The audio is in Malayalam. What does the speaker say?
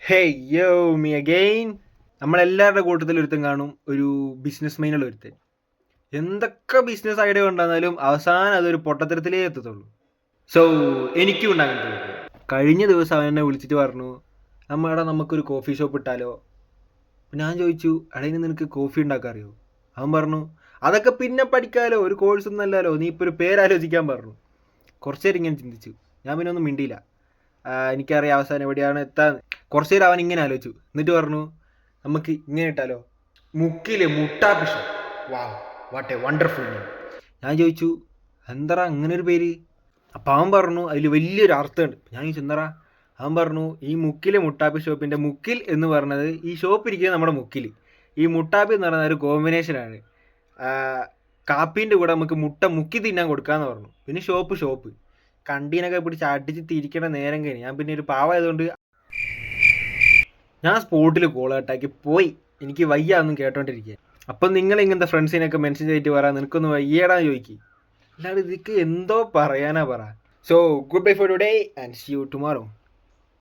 ഹേയ് യോ മീ അഗെയിൻ. നമ്മളെല്ലാവരുടെ കൂട്ടത്തിൽ ഒരുത്തൻ കാണും, ഒരു ബിസിനസ് മൈനുള്ള ഒരുത്തൻ. എന്തൊക്കെ ബിസിനസ് ഐഡിയ കൊണ്ടുവന്നാലും അവസാനം അതൊരു പൊട്ടത്തരത്തിലേ എത്തത്തുള്ളൂ. സോ എനിക്കും ഉണ്ട് അങ്ങനത്തെ ഒരു. കഴിഞ്ഞ ദിവസം അവൻ എന്നെ വിളിച്ചിട്ട് പറഞ്ഞു, നമ്മുടെ നമുക്കൊരു കോഫി ഷോപ്പ് ഇട്ടാലോ. അപ്പം ഞാൻ ചോദിച്ചു, അടയിന് നിനക്ക് കോഫി ഉണ്ടാക്കാൻ അറിയോ? അവൻ പറഞ്ഞു, അതൊക്കെ പിന്നെ പഠിക്കാലോ, ഒരു കോഴ്സ് ഒന്നും അല്ലല്ലോ, നീ ഇപ്പോൾ ഒരു പേരാലോചിക്കാൻ പറഞ്ഞു. കുറച്ച് നേരം ഇങ്ങനെ ചിന്തിച്ചു. ഞാൻ പിന്നെ ഒന്നും മിണ്ടിയില്ല. എനിക്കറിയാം അവസാനം എവിടെയാണ് എത്താൻ. കുറച്ച് നേരം അവൻ ഇങ്ങനെ ആലോചിച്ചു, എന്നിട്ട് പറഞ്ഞു, നമുക്ക് ഇങ്ങനെ ഇട്ടാലോ, മുക്കിലെ മുട്ടാപ്പിഷ. വാവ്, വാട്ട് എ വണ്ടർഫുൾ നെയിം. ഞാൻ ചോദിച്ചു, എന്തറാ അങ്ങനെ ഒരു പേര്? അപ്പം അവൻ പറഞ്ഞു, അതിൽ വലിയൊരു അർത്ഥമുണ്ട്. ഞാൻ ചോദിച്ചു, എന്തറാ? അവൻ പറഞ്ഞു, ഈ മുക്കിലെ മുട്ടാപ്പി ഷോപ്പിൻ്റെ മുക്കിൽ എന്ന് പറഞ്ഞത് ഈ ഷോപ്പ് ഇരിക്കുന്നത് നമ്മുടെ മുക്കിൽ, ഈ മുട്ടാപ്പി എന്ന് പറയുന്ന ഒരു കോമ്പിനേഷനാണ്. കാപ്പീൻ്റെ കൂടെ നമുക്ക് മുട്ട മുക്കി തിന്നാൻ കൊടുക്കാമെന്ന് പറഞ്ഞു. പിന്നെ ഷോപ്പ് കണ്ടീനൊക്കെ പിടിച്ച് അടിച്ച് തിരിക്കണ നേരം കഴിഞ്ഞ് ഞാൻ പിന്നെ ഒരു പാവമായതുകൊണ്ട് ഞാൻ സ്പോട്ടിൽ കോൾ കട്ടാക്കി പോയി. എനിക്ക് വയ്യ ഒന്നും കേട്ടോണ്ടിരിക്കുക. അപ്പം നിങ്ങൾ ഇങ്ങനത്തെ ഫ്രണ്ട്സിനൊക്കെ മെൻഷൻ ചെയ്തിട്ട് പറ, നിനക്കൊന്ന് വയ്യടാന്ന് ചോദിക്കും. അല്ലാതെ ഇതൊക്കെ എന്തോ പറയാനാ പറ. So goodbye for today and see you tomorrow.